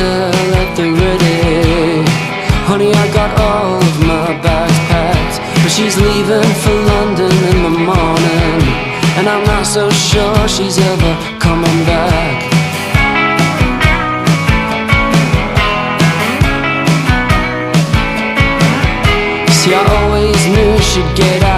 hotel at the Ready. Honey, I got all of my bags packed, but she's leaving for London in the morning, and I'm not so sure she's ever coming back. See, I always knew she'd get out.